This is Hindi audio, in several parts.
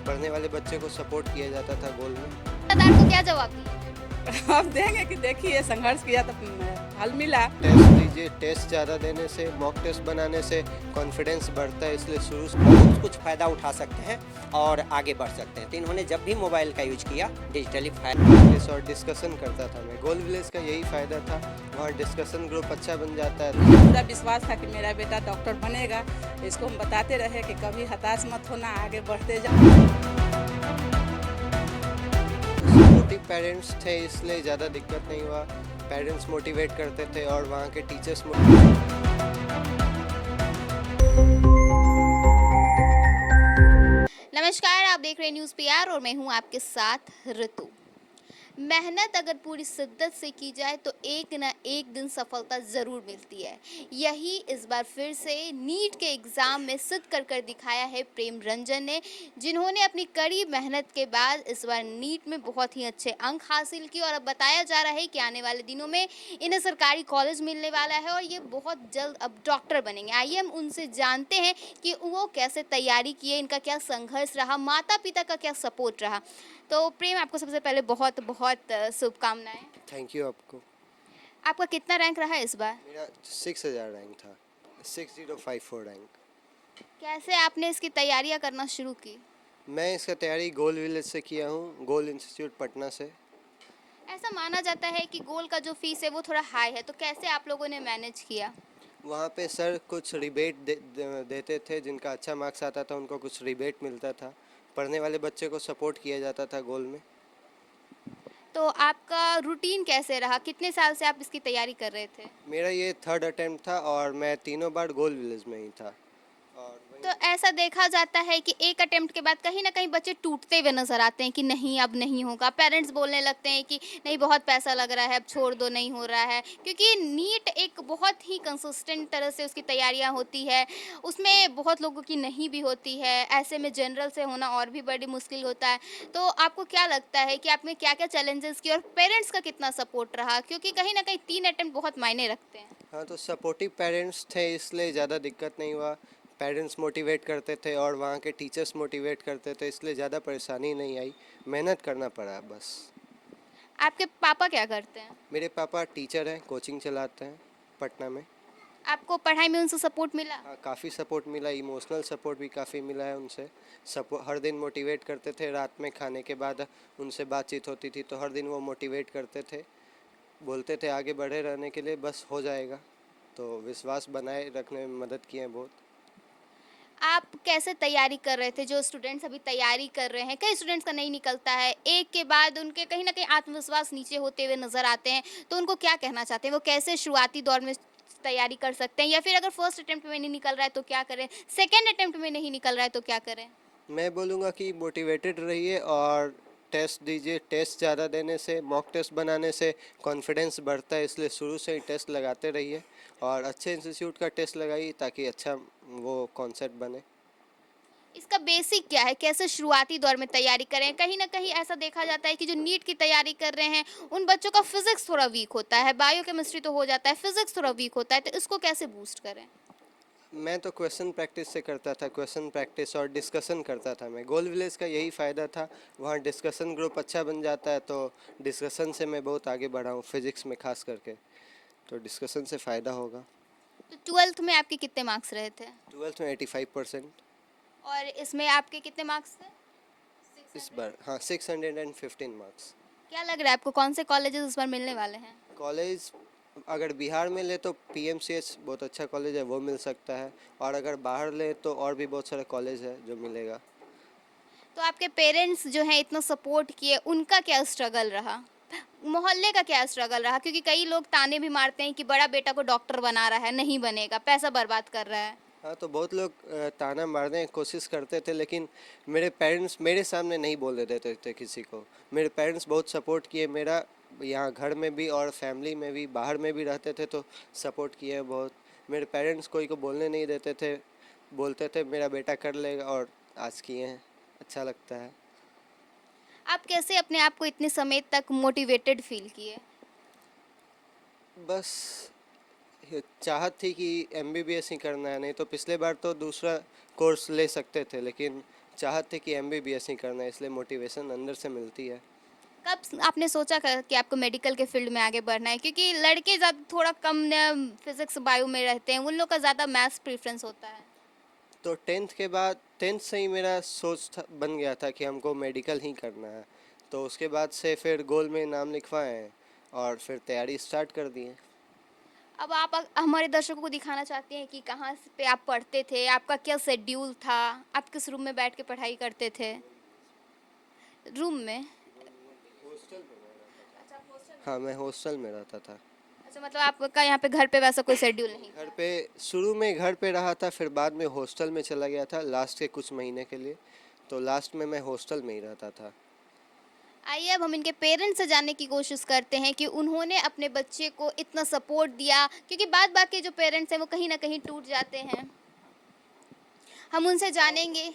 पढ़ने वाले बच्चे को सपोर्ट किया जाता था गोल में। सरकार को क्या जवाब दिया? अब देंगे कि देखिए संघर्ष किया तो फल मिला। टेस्ट दीजिए, टेस्ट ज़्यादा देने से, मॉक टेस्ट बनाने से कॉन्फिडेंस बढ़ता है, इसलिए शुरू से बहुत कुछ फ़ायदा उठा सकते हैं और आगे बढ़ सकते हैं। तो इन्होंने जब भी मोबाइल का यूज किया डिजिटली प्रैक्टिस और डिस्कशन करता था मैं। गोल विलेज का यही फ़ायदा था, वहाँ डिस्कशन ग्रुप अच्छा बन जाता है। मुझे पूरा विश्वास था कि मेरा बेटा डॉक्टर बनेगा। इसको हम बताते रहे कि कभी हताश मत होना, आगे बढ़ते जाओ। सपोर्टिव पेरेंट्स थे इसलिए ज़्यादा दिक्कत नहीं हुआ। पेरेंट्स मोटिवेट करते थे और वहाँ के टीचर्स नमस्कार, आप देख रहे हैं न्यूज़ पीआर और मैं हूं आपके साथ ऋतु। मेहनत अगर पूरी शिद्दत से की जाए तो एक ना एक दिन सफलता ज़रूर मिलती है। यही इस बार फिर से नीट के एग्ज़ाम में सिद्ध कर दिखाया है प्रेम रंजन ने, जिन्होंने अपनी कड़ी मेहनत के बाद इस बार नीट में बहुत ही अच्छे अंक हासिल किए और अब बताया जा रहा है कि आने वाले दिनों में इन्हें सरकारी कॉलेज मिलने वाला है और ये बहुत जल्द अब डॉक्टर बनेंगे। आइए हम उनसे जानते हैं कि वो कैसे तैयारी किए, इनका क्या संघर्ष रहा, माता पिता का क्या सपोर्ट रहा। तो प्रेम, आपको सबसे पहले बहुत बहुत शुभकामनाएं। थैंक यू आपको। आपका कितना रैंक रहा है इस बार? मेरा 6000 रैंक था, 6054 रैंक। कैसे आपने इसकी तैयारियां करना शुरू की? मैं इसका तैयारी गोल विलेज से किया हूँ, गोल इंस्टीट्यूट पटना से। ऐसा माना जाता है कि गोल का जो फीस है वो थोड़ा हाई है, तो कैसे आप लोगों ने मैनेज किया? वहाँ पे सर कुछ रिबेट देते थे, जिनका अच्छा मार्क्स आता था उनको कुछ रिबेट मिलता था। पढ़ने वाले बच्चे को सपोर्ट किया जाता था गोल में। तो आपका रूटीन कैसे रहा? कितने साल से आप इसकी तैयारी कर रहे थे? मेरा ये थर्ड अटेम्प्ट था और मैं तीनों बार गोल विलेज में ही था। और तो ऐसा देखा जाता है कि एक अटेम्प्ट के बाद कहीं ना कहीं बच्चे टूटते हुए नजर आते हैं कि नहीं अब नहीं होगा। पेरेंट्स बोलने लगते हैं कि नहीं बहुत पैसा लग रहा है, अब छोड़ दो, नहीं हो रहा है, क्योंकि नीट एक बहुत ही कंसिस्टेंट तरह से उसकी तैयारियां होती है, उसमें बहुत लोगों की नहीं भी होती है। ऐसे में जनरल से होना और भी बड़ी मुश्किल होता है। तो आपको क्या लगता है कि आपने क्या क्या चैलेंजेस किए और पेरेंट्स का कितना सपोर्ट रहा, क्योंकि कहीं ना कहीं 3 अटेम्प्ट बहुत मायने रखते हैं। हाँ, तो सपोर्टिव पेरेंट्स थे इसलिए ज़्यादा दिक्कत नहीं हुआ। पेरेंट्स मोटिवेट करते थे और वहाँ के टीचर्स मोटिवेट करते थे, इसलिए ज़्यादा परेशानी नहीं आई। मेहनत करना पड़ा बस। आपके पापा क्या करते हैं? मेरे पापा टीचर हैं, कोचिंग चलाते हैं पटना में। आपको पढ़ाई में उनसे सपोर्ट मिला? हाँ, काफ़ी सपोर्ट मिला, इमोशनल सपोर्ट भी काफ़ी मिला है उनसे। हर दिन मोटिवेट करते थे, रात में खाने के बाद उनसे बातचीत होती थी तो हर दिन वो मोटिवेट करते थे, बोलते थे आगे बढ़े रहने के लिए, बस हो जाएगा। तो विश्वास बनाए रखने में मदद किए हैं बहुत। आप कैसे तैयारी कर रहे थे? जो स्टूडेंट्स अभी तैयारी कर रहे हैं, कई स्टूडेंट्स का नहीं निकलता है, एक के बाद उनके कहीं ना कहीं आत्मविश्वास नीचे होते हुए नजर आते हैं, तो उनको क्या कहना चाहते हैं? वो कैसे शुरुआती दौर में तैयारी कर सकते हैं, या फिर अगर फर्स्ट अटेम्प्ट में नहीं निकल रहा है तो क्या करें, सेकेंड अटेम्प्ट में नहीं निकल रहा है तो क्या करें? मैं बोलूँगा कि मोटिवेटेड रहिए और टेस्ट दीजिए, टेस्ट ज़्यादा देने से, मॉक टेस्ट बनाने से कॉन्फिडेंस बढ़ता है, इसलिए शुरू से ही टेस्ट लगाते रहिए और अच्छे इंस्टीट्यूट का टेस्ट लगाइए ताकि अच्छा वो कॉन्सेप्ट बने। इसका बेसिक क्या है? कैसे शुरुआती दौर में तैयारी करें? कहीं न कहीं ऐसा देखा जाता है कि जो नीट की तैयारी कर रहे हैं, उन बच्चों का फिज़िक्स थोड़ा वीक होता है, बायोकेमिस्ट्री तो हो जाता है, फिज़िक्स थोड़ा वीक होता है, तो इसको कैसे बूस्ट करें? मैं तो क्वेश्चन प्रैक्टिस से करता था, क्वेश्चन प्रैक्टिस और डिस्कशन करता था मैं। गोल विलेज का यही फ़ायदा था, वहाँ डिस्कशन ग्रुप अच्छा बन जाता है, तो डिस्कशन से मैं बहुत आगे बढ़ा हूँ फिज़िक्स में खास करके, तो डिस्कशन से फ़ायदा होगा। तो 12th में आपके कितने मार्क्स रहे थे? 12th में 85%। और इसमें आपके कितने मार्क्स थे? इस 600। बार हाँ, 615 मार्क्स। क्या लग रहा है आपको, कौन से कॉलेजेस इस बार मिलने वाले हैं? कॉलेज अगर बिहार में ले तो पीएमसीएच बहुत अच्छा कॉलेज है, वो मिल सकता है, और अगर बाहर ले तो और भी बहुत सारे कॉलेज है जो मिलेगा। तो आपके पेरेंट्स जो हैं इतना सपोर्ट किए, उनका क्या स्ट्रगल रहा? मोहल्ले का क्या स्ट्रगल रहा? क्योंकि कई लोग ताने भी मारते हैं कि बड़ा बेटा को डॉक्टर बना रहा है, नहीं बनेगा, पैसा बर्बाद कर रहा है। हाँ, तो बहुत लोग ताना मारने की कोशिश करते थे, लेकिन मेरे पेरेंट्स मेरे सामने नहीं बोलने देते थे किसी को। मेरे पेरेंट्स बहुत सपोर्ट किए मेरा, यहाँ घर में भी और फैमिली में भी, बाहर में भी रहते थे तो सपोर्ट किए हैं बहुत। मेरे पेरेंट्स कोई को बोलने नहीं देते थे, बोलते थे मेरा बेटा कर लेगा, और आज किए हैं, अच्छा लगता है। आप कैसे अपने आप को इतने समय तक मोटिवेटेड फील किए? बस चाहत थी कि एमबीबीएस ही करना है, नहीं तो पिछले बार तो दूसरा कोर्स ले सकते थे, लेकिन चाहत थी कि एमबीबीएस ही करना है, इसलिए मोटिवेशन अंदर से मिलती है। कब आपने सोचा कि आपको मेडिकल के फील्ड में आगे बढ़ना है, क्योंकि लड़के ज़्यादा थोड़ा कम फिजिक्स बायो में रहते हैं, उन लोग का ज़्यादा मैथ्स प्रेफरेंस होता है। तो टेंथ के बाद, टेंथ से ही मेरा सोच बन गया था कि हमको मेडिकल ही करना है, तो उसके बाद से फिर गोल में नाम लिखवाए और फिर तैयारी स्टार्ट कर दी है। अब आप हमारे दर्शकों को दिखाना चाहते हैं कि कहाँ पे आप पढ़ते थे, आपका क्या शेड्यूल था, आप किस रूम में बैठ के पढ़ाई करते थे? रूम में? हाँ, मैं हॉस्टल में रहता था। अच्छा, मतलब आपका यहाँ पे घर पे वैसा कोई शेड्यूल नहीं? घर पे शुरू में घर पे रहा था, फिर बाद में हॉस्टल में चला गया था लास्ट के कुछ महीने के लिए, तो लास्ट में मैं हॉस्टल में ही रहता था। आइए अब हम इनके पेरेंट्स से जानने की कोशिश करते हैं कि उन्होंने अपने बच्चे को इतना सपोर्ट दिया, क्योंकि बाद बाकी जो पेरेंट्स हैं वो कहीं ना कहीं टूट जाते हैं। हम उनसे जानेंगे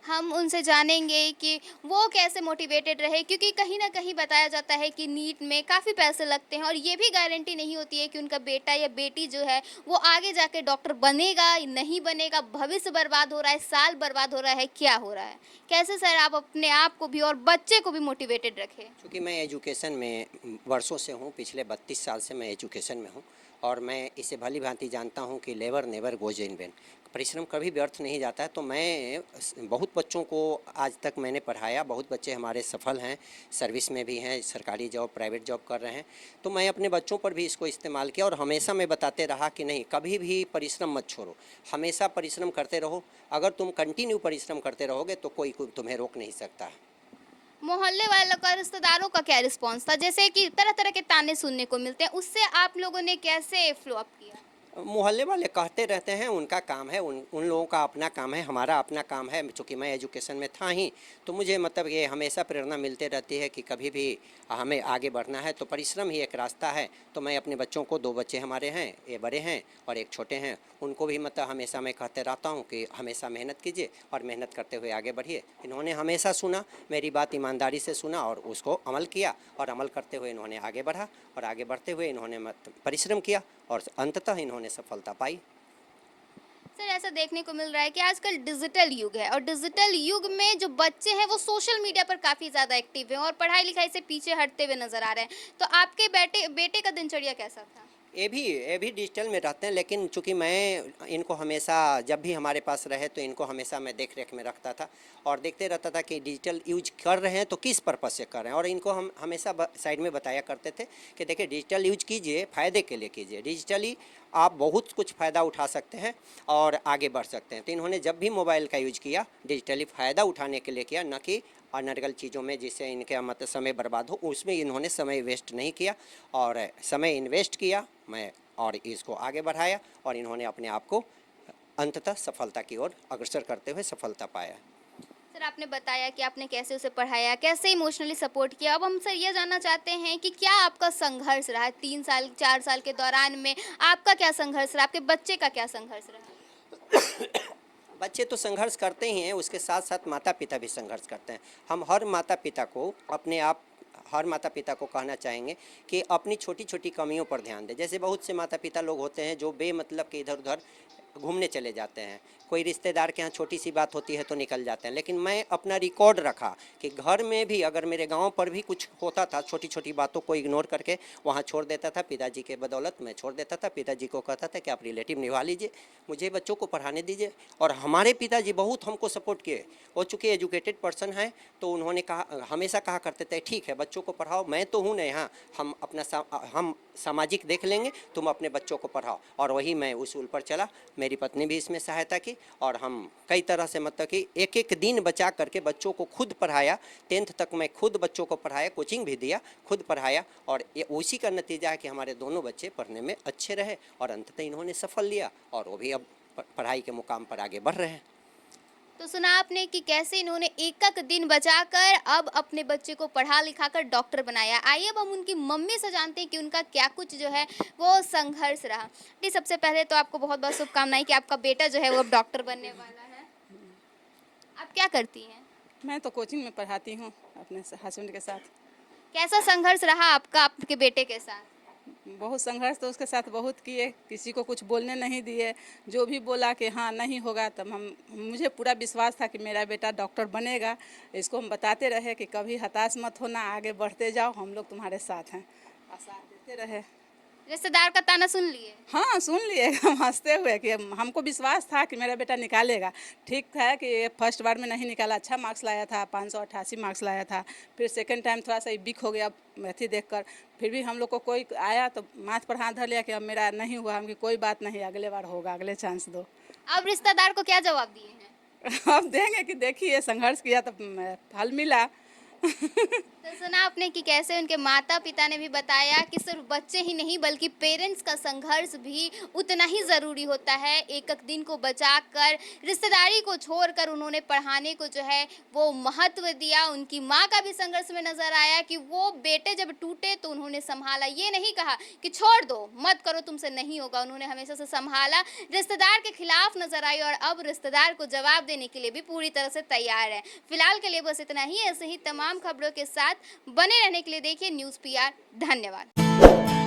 हम उनसे जानेंगे कि वो कैसे मोटिवेटेड रहे, क्योंकि कहीं ना कहीं बताया जाता है कि नीट में काफ़ी पैसे लगते हैं और ये भी गारंटी नहीं होती है कि उनका बेटा या बेटी जो है वो आगे जाके डॉक्टर बनेगा या नहीं बनेगा। भविष्य बर्बाद हो रहा है, साल बर्बाद हो रहा है, क्या हो रहा है? कैसे सर आप अपने आप को भी और बच्चे को भी मोटिवेटेड रखें? क्योंकि मैं एजुकेशन में वर्षों से हूँ, पिछले 32 साल से मैं एजुकेशन में हूँ और मैं इसे भली भांति जानता हूँ कि labour never goes in when, परिश्रम कभी व्यर्थ नहीं जाता है। तो मैं बहुत बच्चों को आज तक मैंने पढ़ाया, बहुत बच्चे हमारे सफल हैं, सर्विस में भी हैं, सरकारी जॉब, प्राइवेट जॉब कर रहे हैं। तो मैं अपने बच्चों पर भी इसको इस्तेमाल किया और हमेशा मैं बताते रहा कि नहीं, कभी भी परिश्रम मत छोड़ो, हमेशा परिश्रम करते रहो। अगर तुम कंटिन्यू परिश्रम करते रहोगे तो कोई तुम्हें रोक नहीं सकता। मोहल्ले वालों का, रिश्तेदारों का क्या रिस्पॉन्स था? जैसे कि तरह तरह के ताने सुनने को मिलते हैं, उससे आप लोगों ने कैसे फ्लो अप किया? मोहल्ले वाले कहते रहते हैं, उनका काम है, उन लोगों का अपना काम है, हमारा अपना काम है। चूँकि मैं एजुकेशन में था ही, तो मुझे मतलब ये हमेशा प्रेरणा मिलती रहती है कि कभी भी हमें आगे बढ़ना है तो परिश्रम ही एक रास्ता है। तो मैं अपने बच्चों को, 2 बच्चे हमारे हैं, ये बड़े हैं और एक छोटे हैं, उनको भी मतलब हमेशा मैं कहते रहता हूँ कि हमेशा मेहनत कीजिए और मेहनत करते हुए आगे बढ़िए। इन्होंने हमेशा सुना, मेरी बात ईमानदारी से सुना और उसको अमल किया और अमल करते हुए इन्होंने आगे बढ़ा और आगे बढ़ते हुए इन्होंने परिश्रम किया और अंततः इन्होंने सफलता पाई। सर ऐसा देखने को मिल रहा है कि आजकल डिजिटल युग है और डिजिटल युग में जो बच्चे हैं वो सोशल मीडिया पर काफ़ी ज़्यादा एक्टिव हैं और पढ़ाई लिखाई से पीछे हटते हुए नजर आ रहे हैं। तो आपके बेटे का दिनचर्या कैसा था? ये भी डिजिटल में रहते हैं, लेकिन चूंकि मैं इनको हमेशा, जब भी हमारे पास रहे तो इनको हमेशा मैं देख रेख में रखता था और देखते रहता था कि डिजिटल यूज कर रहे हैं तो किस पर्पज़ से कर रहे हैं। और इनको हम हमेशा साइड में बताया करते थे कि देखिए, डिजिटल यूज कीजिए, फ़ायदे के लिए कीजिए, डिजिटली आप बहुत कुछ फ़ायदा उठा सकते हैं और आगे बढ़ सकते हैं। तो इन्होंने जब भी मोबाइल का यूज किया, डिजिटली फ़ायदा उठाने के लिए किया, न कि अनर्गल चीज़ों में जिससे इनके मतलब समय बर्बाद हो, उसमें इन्होंने समय वेस्ट नहीं किया और समय इन्वेस्ट किया मैं और इसको आगे बढ़ाया और इन्होंने अपने आप को अंततः सफलता की ओर अग्रसर करते हुए सफलता पाया। सर आपने बताया कि आपने कैसे उसे पढ़ाया, कैसे इमोशनली सपोर्ट किया। अब हम सर ये जानना चाहते हैं कि क्या आपका संघर्ष रहा 3 साल 4 साल के दौरान में, आपका क्या संघर्ष रहा, आपके बच्चे का क्या संघर्ष रहा? बच्चे तो संघर्ष करते ही हैं, उसके साथ साथ माता पिता भी संघर्ष करते हैं। हम हर माता पिता को कहना चाहेंगे कि अपनी छोटी छोटी कमियों पर ध्यान दें। जैसे बहुत से माता पिता लोग होते हैं जो बेमतलब के इधर उधर घूमने चले जाते हैं, कोई रिश्तेदार के यहाँ छोटी सी बात होती है तो निकल जाते हैं। लेकिन मैं अपना रिकॉर्ड रखा कि घर में भी, अगर मेरे गांव पर भी कुछ होता था, छोटी छोटी बातों को इग्नोर करके वहाँ छोड़ देता था। पिताजी के बदौलत मैं छोड़ देता था। पिताजी को कहता था कि आप रिलेटिव निभा लीजिए, मुझे बच्चों को पढ़ाने दीजिए। और हमारे पिताजी बहुत हमको सपोर्ट किए। वो चूँकि एजुकेटेड पर्सन हैं तो उन्होंने हमेशा कहा करते थे, ठीक है बच्चों को पढ़ाओ, मैं तो हूँ ना यहाँ, हम सामाजिक देख लेंगे, तुम अपने बच्चों को पढ़ाओ। और वही मैं उसूल पर चला। मेरी पत्नी भी इसमें सहायता की और हम कई तरह से मतलब कि एक एक दिन बचा करके बच्चों को खुद पढ़ाया। 10th तक मैं खुद बच्चों को पढ़ाया, कोचिंग भी दिया, खुद पढ़ाया और ये उसी का नतीजा है कि हमारे दोनों बच्चे पढ़ने में अच्छे रहे और अंततः इन्होंने सफल लिया और वो भी अब पढ़ाई के मुकाम पर आगे बढ़ रहे हैं। तो सुना आपने कि कैसे इन्होंने एक एक दिन बचाकर अब अपने बच्चे को पढ़ा लिखाकर डॉक्टर बनाया। आइए अब हम उनकी मम्मी से जानते हैं कि उनका क्या कुछ जो है वो संघर्ष रहा। जी सबसे पहले तो आपको बहुत बहुत शुभकामनाएं कि आपका बेटा जो है वो अब डॉक्टर बनने वाला है। आप क्या करती हैं? मैं तो कोचिंग में पढ़ाती हूँ अपने हस्बैंड के साथ। कैसा संघर्ष रहा आपका आपके बेटे के साथ? बहुत संघर्ष तो उसके साथ बहुत किए, किसी को कुछ बोलने नहीं दिए। जो भी बोला कि हाँ नहीं होगा, तब मुझे पूरा विश्वास था कि मेरा बेटा डॉक्टर बनेगा। इसको हम बताते रहे कि कभी हताश मत होना, आगे बढ़ते जाओ, हम लोग तुम्हारे साथ हैं, और साथ देते रहे। रिश्तेदार का ताना सुन लिए? हाँ सुन लिए हम हंसते हुए कि हमको विश्वास था कि मेरा बेटा निकालेगा। ठीक है कि फर्स्ट बार में नहीं निकाला, अच्छा मार्क्स लाया था, 588 मार्क्स लाया था। फिर सेकंड टाइम थोड़ा सा वीक हो गया मैथी देखकर, फिर भी हम लोग को कोई आया तो माथ पर हाथ धर लिया कि अब मेरा नहीं हुआ। हम कि कोई बात नहीं, अगले बार होगा, अगले चांस दो। अब रिश्तेदार को क्या जवाब दिए हैं? अब देंगे कि देखिए संघर्ष किया तो फल मिला। तो सुना आपने कि कैसे उनके माता पिता ने भी बताया कि सिर्फ बच्चे ही नहीं बल्कि पेरेंट्स का संघर्ष भी उतना ही ज़रूरी होता है। एक एक दिन को बचाकर, रिश्तेदारी को छोड़कर उन्होंने पढ़ाने को जो है वो महत्व दिया। उनकी माँ का भी संघर्ष में नज़र आया कि वो बेटे जब टूटे तो उन्होंने संभाला, ये नहीं कहा कि छोड़ दो मत करो तुमसे नहीं होगा, उन्होंने हमेशा से संभाला। रिश्तेदार के खिलाफ नजर आई और अब रिश्तेदार को जवाब देने के लिए भी पूरी तरह से तैयार है। फिलहाल के लिए बस इतना ही। ऐसे ही तमाम खबरों के साथ बने रहने के लिए देखिए न्यूज़ पीआर। धन्यवाद।